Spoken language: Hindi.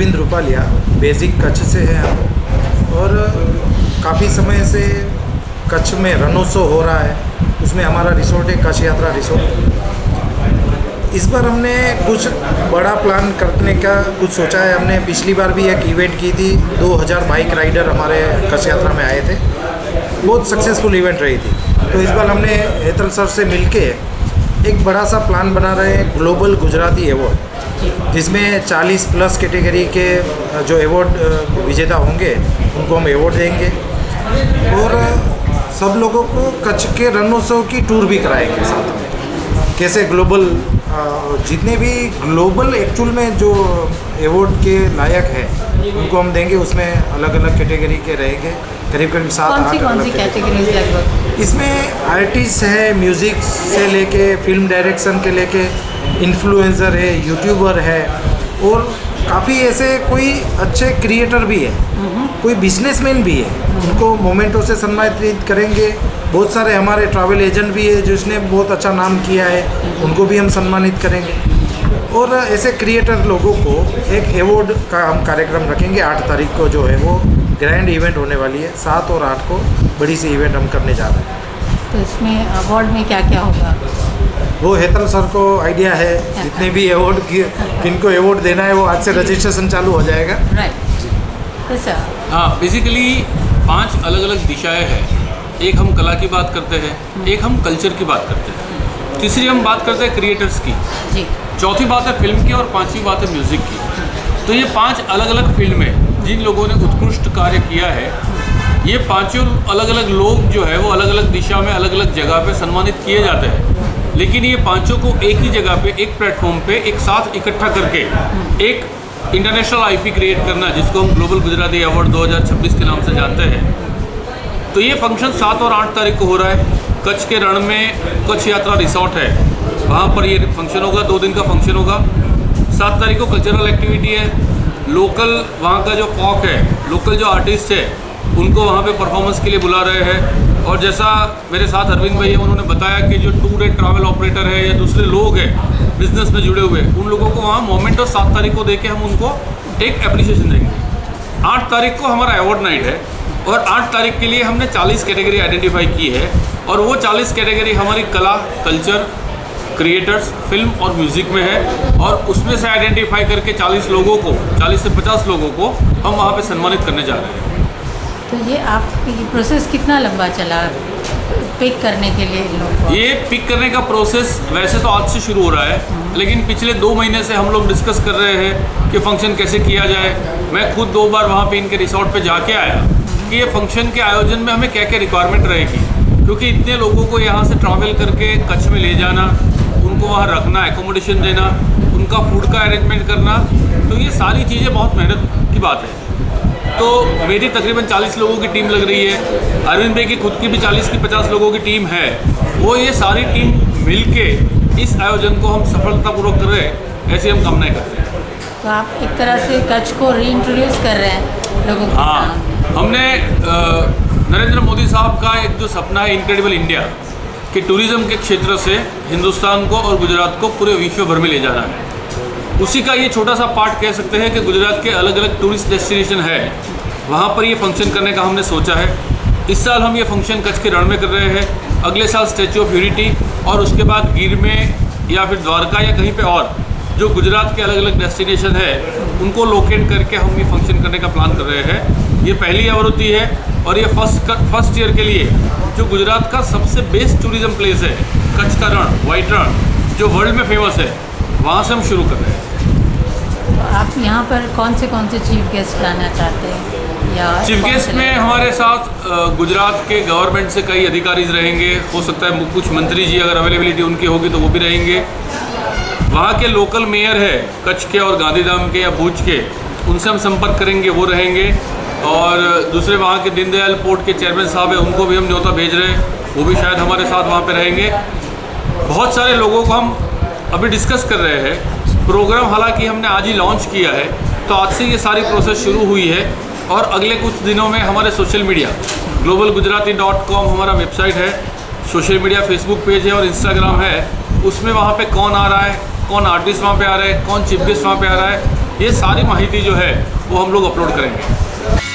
अरविंद रूपालिया, बेसिक कच्छ से हैं हम और काफ़ी समय से कच्छ में रणोत्सव हो रहा है, उसमें हमारा रिसोर्ट है कच्छ यात्रा रिसोर्ट। इस बार हमने कुछ बड़ा प्लान करने का कुछ सोचा है। हमने पिछली बार भी एक इवेंट की थी, 2000 बाइक राइडर हमारे कच्छ यात्रा में आए थे, बहुत सक्सेसफुल इवेंट रही थी। तो इस बार हमने हेतल सर से मिलके एक बड़ा सा प्लान बना रहे हैं, ग्लोबल गुजराती अवार्ड, जिसमें 40 प्लस कैटेगरी के जो अवार्ड विजेता होंगे उनको हम अवार्ड देंगे और सब लोगों को कच्छ के रणोत्सव की टूर भी कराएंगे साथ में। कैसे ग्लोबल जितने भी ग्लोबल एक्चुअल में जो अवार्ड के लायक है उनको हम देंगे, उसमें अलग अलग कैटेगरी के रहेंगे, करीब करीब 7-8 अलग कैटेगरीज लगभग। इसमें आर्टिस्ट है, म्यूज़िक से लेके फिल्म डायरेक्शन के लेके इन्फ्लुएंसर है, यूट्यूबर है और काफ़ी ऐसे कोई अच्छे क्रिएटर भी है, कोई बिजनेसमैन भी है, उनको मोमेंटो से सम्मानित करेंगे। बहुत सारे हमारे ट्रैवल एजेंट भी है जिसने बहुत अच्छा नाम किया है, उनको भी हम सम्मानित करेंगे और ऐसे क्रिएटर लोगों को एक अवार्ड का हम कार्यक्रम रखेंगे। 8 तारीख को जो है वो ग्रैंड इवेंट होने वाली है, 7 और 8 को बड़ी सी इवेंट हम करने जा रहे हैं। तो इसमें अवार्ड में क्या क्या होगा? वो हेतल सर को आइडिया है, जितने भी अवार्ड किनको अवार्ड देना है वो आज से रजिस्ट्रेशन चालू हो जाएगा। राइट। अच्छा, हाँ, बेसिकली 5 अलग अलग दिशाएं हैं। एक हम कला की बात करते हैं, एक हम कल्चर की बात करते हैं, तीसरी हम बात करते हैं क्रिएटर्स की जी, चौथी बात है फिल्म की और 5वीं बात है म्यूज़िक की। तो ये 5 अलग अलग फिल्में जिन लोगों ने उत्कृष्ट कार्य किया है, ये 5 अलग अलग लोग जो है वो अलग अलग दिशा में अलग अलग जगह पे सम्मानित किए जाते हैं, लेकिन ये 5 को एक ही जगह पे एक प्लेटफॉर्म पे एक साथ इकट्ठा करके एक इंटरनेशनल आईपी क्रिएट करना, जिसको हम ग्लोबल गुजराती अवार्ड 2026 के नाम से जानते हैं। तो ये फंक्शन 7 और 8 तारीख को हो रहा है कच्छ के रण में। कच्छ यात्रा रिसोर्ट है, वहाँ पर ये फंक्शन होगा, 2 दिन का फंक्शन होगा। 7 तारीख को कल्चरल एक्टिविटी है, लोकल वहाँ का जो फॉक है, लोकल जो आर्टिस्ट है उनको वहाँ पे परफॉर्मेंस के लिए बुला रहे हैं। और जैसा मेरे साथ अरविंद भाई है, उन्होंने बताया कि जो टूर एंड ट्रैवल ऑपरेटर है या दूसरे लोग हैं बिजनेस में जुड़े हुए, उन लोगों को वहाँ मोमेंट और 7 तारीख को देके हम उनको एक एप्रिसिएशन देंगे। 8 तारीख को हमारा अवार्ड नाइट है और 8 तारीख के लिए हमने 40 कैटेगरी आइडेंटिफाई की है और वो 40 कैटेगरी हमारी कला, कल्चर, क्रिएटर्स, फिल्म और म्यूज़िक में है और उसमें से आइडेंटिफाई करके 40 लोगों को, 40 से 50 लोगों को हम वहाँ पे सम्मानित करने जा रहे हैं। तो ये आपकी प्रोसेस कितना लंबा चला पिक करने के लिए लोगों को? ये पिक करने का प्रोसेस वैसे तो आज से शुरू हो रहा है, लेकिन पिछले 2 महीने से हम लोग डिस्कस कर रहे हैं कि फंक्शन कैसे किया जाए। मैं खुद 2 बार वहाँ पे इनके रिसोर्ट पे जाके आया कि ये फंक्शन के आयोजन में हमें क्या क्या रिक्वायरमेंट रहेगी, क्योंकि इतने लोगों को यहाँ से ट्रैवल करके कच्छ में ले जाना, उनको वहाँ रखना, एकोमोडेशन देना, उनका फूड का अरेंजमेंट करना, तो ये सारी चीज़ें बहुत मेहनत की बात है। तो मेरी तकरीबन 40 लोगों की टीम लग रही है, अरविंद भाई की खुद की भी 40 की 50 लोगों की टीम है। वो ये सारी टीम मिलके इस आयोजन को हम सफलतापूर्वक कर रहे हैं, ऐसी हम कामनाएं करते हैं। तो आप एक तरह से कच्छ को रीइंट्रोड्यूस कर रहे हैं लोगों के हाँ, साथ। हमने नरेंद्र मोदी साहब का एक जो सपना है इनक्रेडिबल इंडिया कि टूरिज़्म के क्षेत्र से हिंदुस्तान को और गुजरात को पूरे विश्व भर में ले जाना है, उसी का ये छोटा सा पार्ट कह सकते हैं कि गुजरात के अलग अलग टूरिस्ट डेस्टिनेशन है, वहाँ पर ये फंक्शन करने का हमने सोचा है। इस साल हम ये फंक्शन कच्छ के रण में कर रहे हैं, अगले साल स्टैचू ऑफ यूनिटी और उसके बाद गिर में या फिर द्वारका या कहीं पे और जो गुजरात के अलग अलग डेस्टिनेशन है उनको लोकेट करके हम ये फंक्शन करने का प्लान कर रहे हैं। ये पहली आवृत्ति है और ये फर्स्ट ईयर के लिए जो गुजरात का सबसे बेस्ट टूरिज़्म प्लेस है, कच्छ का रण, वाइट रण, जो वर्ल्ड में फेमस है, वहाँ से हम शुरू कर रहे हैं। तो आप यहाँ पर कौन से चीफ गेस्ट लाना चाहते हैं? या चीफ गेस्ट में हमारे साथ गुजरात के गवर्नमेंट से कई अधिकारीज रहेंगे, हो सकता है कुछ मंत्री जी अगर अवेलेबिलिटी उनकी होगी तो वो भी रहेंगे। वहाँ के लोकल मेयर है कच्छ के और गांधीधाम के या भुज के, उनसे हम संपर्क करेंगे, वो रहेंगे। और दूसरे वहाँ के दीनदयाल पोर्ट के चेयरमैन साहब हैं, उनको भी हम न्योता भेज रहे हैं, वो भी शायद हमारे साथ वहाँ पे रहेंगे। बहुत सारे लोगों को हम अभी डिस्कस कर रहे हैं। प्रोग्राम हालांकि हमने आज ही लॉन्च किया है, तो आज से ये सारी प्रोसेस शुरू हुई है और अगले कुछ दिनों में हमारे सोशल मीडिया globalgujarati.com हमारा वेबसाइट है, सोशल मीडिया फेसबुक पेज है और इंस्टाग्राम है, उसमें वहाँ पे कौन आ रहा है, कौन आर्टिस्ट वहाँ पे आ रहा है, कौन चीफ गेस्ट वहाँ पे आ रहा है, ये सारी माहिती जो है वो हम लोग अपलोड करेंगे।